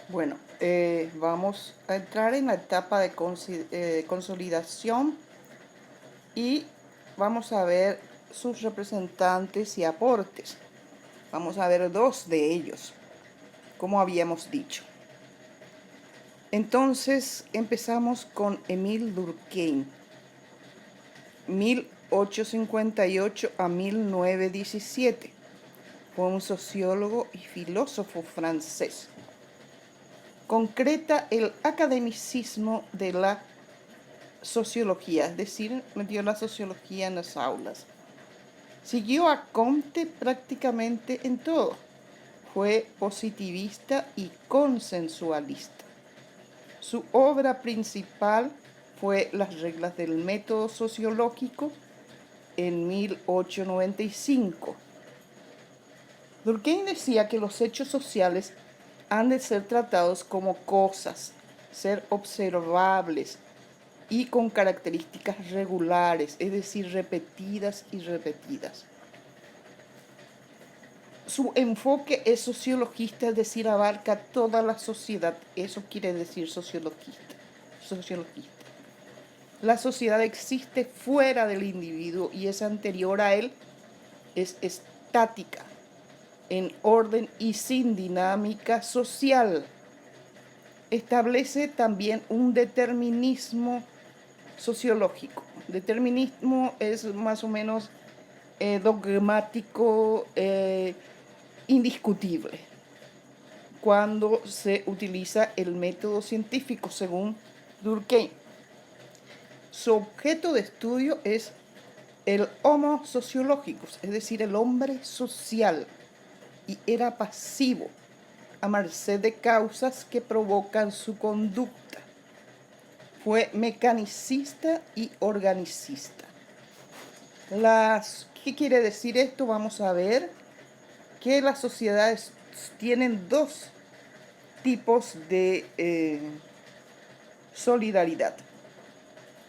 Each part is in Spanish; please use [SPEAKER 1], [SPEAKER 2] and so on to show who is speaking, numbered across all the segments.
[SPEAKER 1] Bueno, vamos a entrar en la etapa de consolidación y vamos a ver sus representantes y aportes. Vamos a ver dos de ellos, como habíamos dicho. Entonces empezamos con Émile Durkheim, 1858 a 1917. Fue un sociólogo y filósofo francés. Concreta el academicismo de la sociología, es decir, metió la sociología en las aulas. Siguió a Comte prácticamente en todo. Fue positivista y consensualista. Su obra principal fue Las reglas del método sociológico en 1895. Durkheim decía que los hechos sociales han de ser tratados como cosas, ser observables y con características regulares, es decir, repetidas y repetidas. Su enfoque es sociologista, es decir, abarca toda la sociedad. Eso quiere decir sociologista. La sociedad existe fuera del individuo y es anterior a él, es estática, en orden y sin dinámica social. Establece también un determinismo sociológico. Determinismo es más o menos dogmático, indiscutible, cuando se utiliza el método científico, según Durkheim. Su objeto de estudio es el homo sociologicus, es decir, el hombre social, y era pasivo, a merced de causas que provocan su conducta. Fue mecanicista y organicista. ¿Qué quiere decir esto? Vamos a ver que las sociedades tienen dos tipos de solidaridad,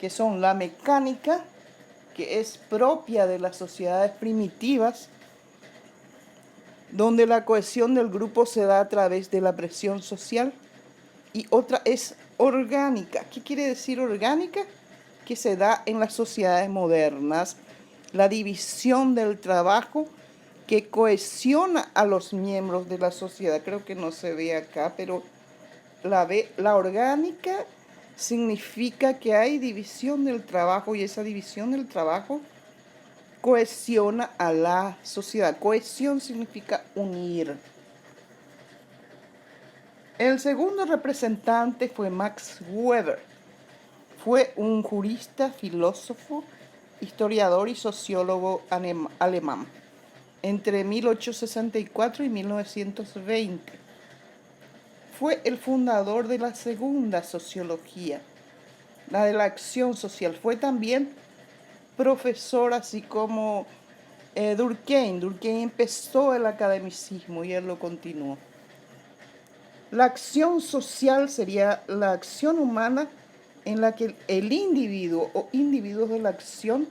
[SPEAKER 1] que son la mecánica, que es propia de las sociedades primitivas, donde la cohesión del grupo se da a través de la presión social, y otra es orgánica. ¿Qué quiere decir orgánica? Que se da en las sociedades modernas, la división del trabajo que cohesiona a los miembros de la sociedad. Creo que no se ve acá, pero la orgánica significa que hay división del trabajo y esa división del trabajo cohesiona a la sociedad. Cohesión significa unir. El segundo representante fue Max Weber. Fue un jurista, filósofo, historiador y sociólogo alemán entre 1864 y 1920. Fue el fundador de la segunda sociología, la de la acción social. Fue también profesor, así como Durkheim. Durkheim empezó el academicismo y él lo continuó. La acción social sería la acción humana en la que el individuo o individuos de la acción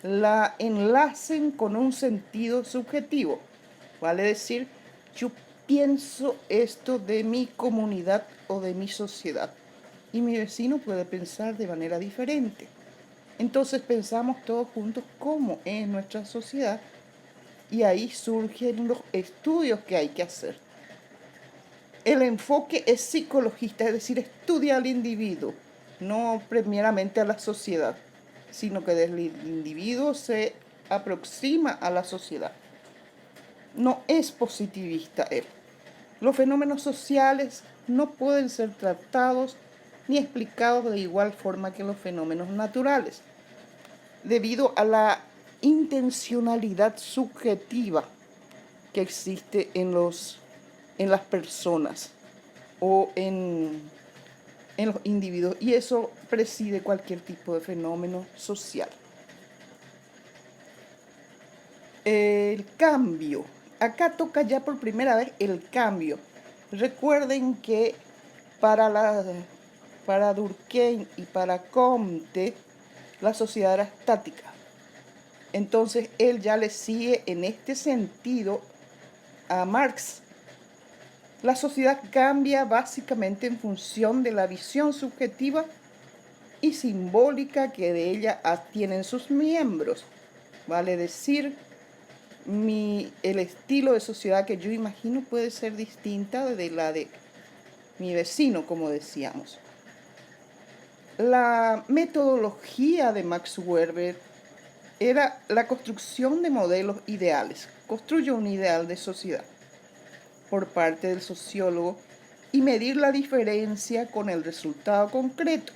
[SPEAKER 1] la enlacen con un sentido subjetivo. Vale decir, yo pienso esto de mi comunidad o de mi sociedad y mi vecino puede pensar de manera diferente. Entonces pensamos todos juntos cómo es nuestra sociedad y ahí surgen los estudios que hay que hacer. El enfoque es psicologista, es decir, estudia al individuo, no primeramente a la sociedad, sino que desde el individuo se aproxima a la sociedad. No es positivista él. Los fenómenos sociales no pueden ser tratados ni explicados de igual forma que los fenómenos naturales, debido a la intencionalidad subjetiva que existe en las personas o en los individuos, y eso preside cualquier tipo de fenómeno social. El cambio. Acá toca ya por primera vez el cambio. Recuerden que para Durkheim y para Comte la sociedad era estática. Entonces él ya le sigue en este sentido a Marx. La sociedad cambia básicamente en función de la visión subjetiva y simbólica que de ella tienen sus miembros. Vale decir, el estilo de sociedad que yo imagino puede ser distinta de la de mi vecino, como decíamos. La metodología de Max Weber era la construcción de modelos ideales. Construye un ideal de sociedad por parte del sociólogo y medir la diferencia con el resultado concreto.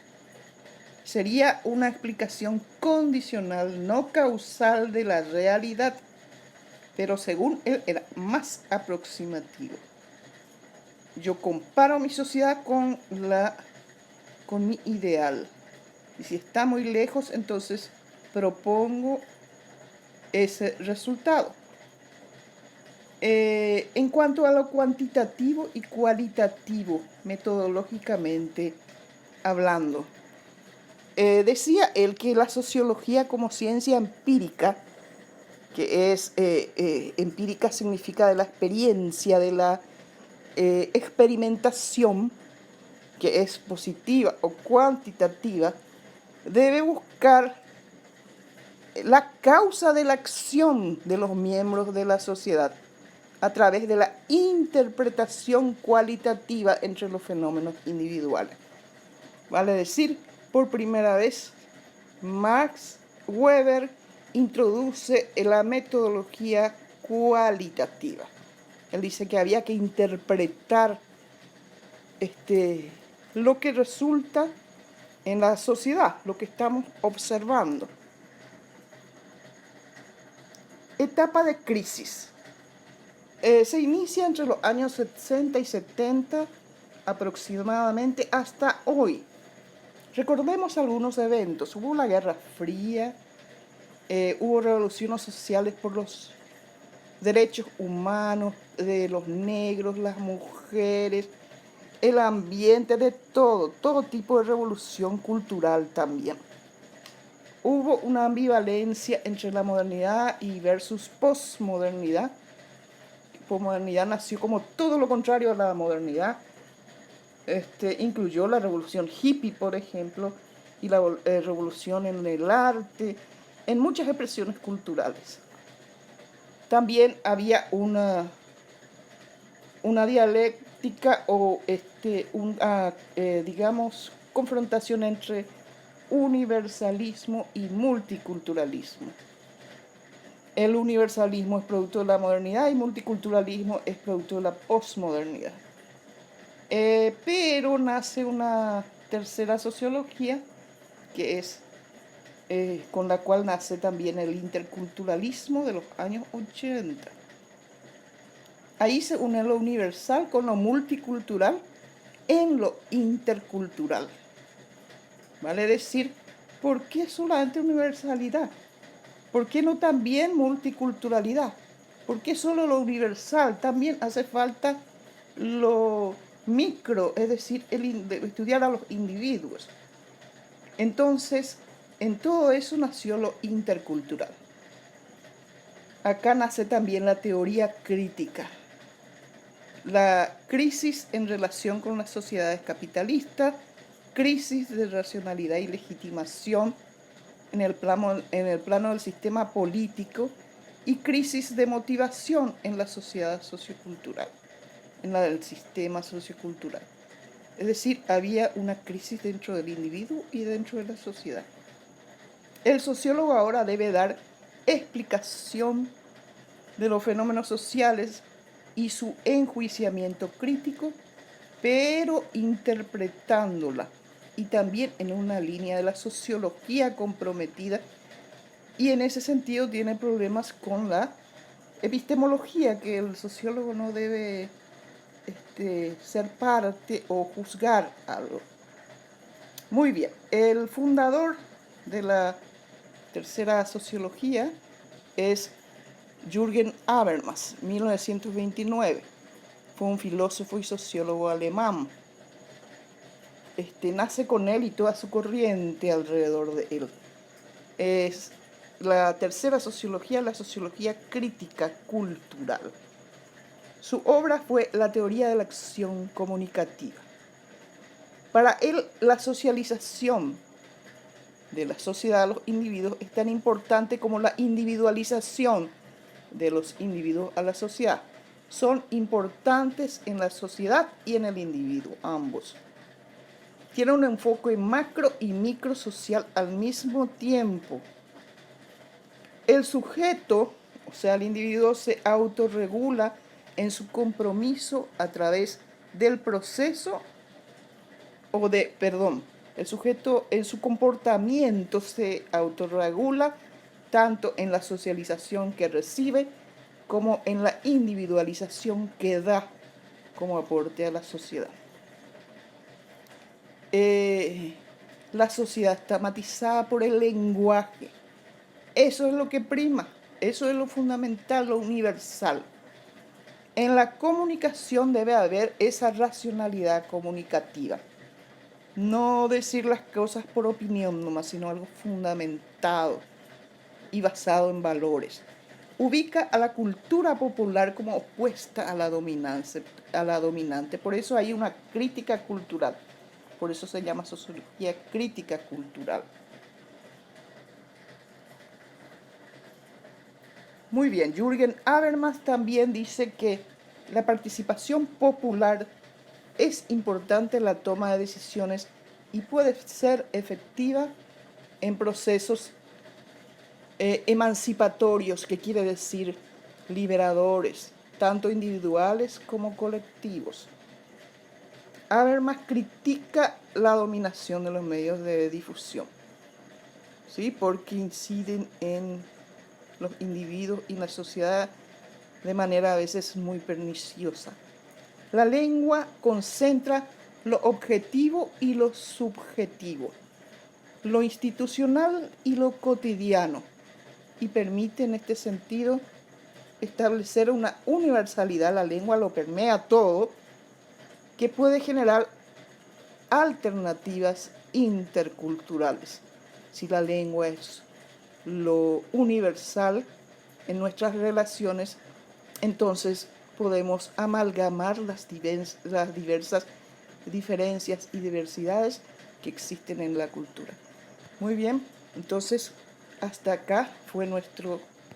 [SPEAKER 1] Sería una explicación condicional, no causal de la realidad, pero según él era más aproximativo. Yo comparo mi sociedad con mi ideal. Y si está muy lejos, entonces propongo ese resultado. En cuanto a lo cuantitativo y cualitativo, metodológicamente hablando, decía él que la sociología como ciencia empírica, que es empírica significa de la experiencia, de la experimentación, que es positiva o cuantitativa, debe buscar la causa de la acción de los miembros de la sociedad a través de la interpretación cualitativa entre los fenómenos individuales. Vale decir, por primera vez, Max Weber introduce la metodología cualitativa. Él dice que había que interpretar lo que resulta en la sociedad, lo que estamos observando. Etapa de crisis. Se inicia entre los años 60 y 70 aproximadamente hasta hoy. Recordemos algunos eventos. Hubo la Guerra Fría, hubo revoluciones sociales por los derechos humanos de los negros, las mujeres, el ambiente, de todo tipo de revolución cultural también. Hubo una ambivalencia entre la modernidad y versus posmodernidad. Posmodernidad nació como todo lo contrario a la modernidad. Incluyó la revolución hippie, por ejemplo, y la revolución en el arte, en muchas expresiones culturales. También había una dialéctica o digamos, confrontación entre universalismo y multiculturalismo. El universalismo es producto de la modernidad y multiculturalismo es producto de la posmodernidad. Pero nace una tercera sociología que es con la cual nace también el interculturalismo de los años 80. Ahí se une lo universal con lo multicultural en lo intercultural. Vale decir, ¿por qué solamente universalidad? ¿Por qué no también multiculturalidad? ¿Por qué solo lo universal? También hace falta lo micro, es decir, estudiar a los individuos. Entonces, en todo eso nació lo intercultural. Acá nace también la teoría crítica. La crisis en relación con las sociedades capitalistas, crisis de racionalidad y legitimación en el plano del sistema político y crisis de motivación en la sociedad sociocultural, en la del sistema sociocultural. Es decir, había una crisis dentro del individuo y dentro de la sociedad. El sociólogo ahora debe dar explicación de los fenómenos sociales y su enjuiciamiento crítico, pero interpretándola y también en una línea de la sociología comprometida, y en ese sentido tiene problemas con la epistemología, que el sociólogo no debe ser parte o juzgar algo. Muy bien, el fundador de la tercera sociología es Jürgen Habermas, 1929. Fue un filósofo y sociólogo alemán. Nace con él y toda su corriente alrededor de él. Es la tercera sociología, la sociología crítica cultural. Su obra fue La teoría de la acción comunicativa. Para él, la socialización de la sociedad a los individuos es tan importante como la individualización de los individuos a la sociedad. Son importantes en la sociedad y en el individuo, ambos. Tiene un enfoque macro y microsocial al mismo tiempo. El sujeto, o sea, el individuo, se autorregula en su compromiso a través del proceso el sujeto en su comportamiento se autorregula tanto en la socialización que recibe como en la individualización que da como aporte a la sociedad. La sociedad está matizada por el lenguaje. Eso es lo que prima, eso es lo fundamental, lo universal. En la comunicación debe haber esa racionalidad comunicativa. No decir las cosas por opinión nomás, sino algo fundamentado y basado en valores. Ubica a la cultura popular como opuesta a la dominante. Por eso hay una crítica cultural. Por eso se llama sociología crítica cultural. Muy bien, Jürgen Habermas también dice que la participación popular es importante en la toma de decisiones y puede ser efectiva en procesos emancipatorios, que quiere decir liberadores, tanto individuales como colectivos. Habermas critica la dominación de los medios de difusión, ¿sí? Porque inciden en los individuos y la sociedad de manera a veces muy perniciosa. La lengua concentra lo objetivo y lo subjetivo, lo institucional y lo cotidiano, y permite en este sentido establecer una universalidad. La lengua lo permea todo, que puede generar alternativas interculturales. Si la lengua es lo universal en nuestras relaciones, entonces podemos amalgamar las diversas diferencias y diversidades que existen en la cultura. Muy bien, entonces hasta acá fue nuestro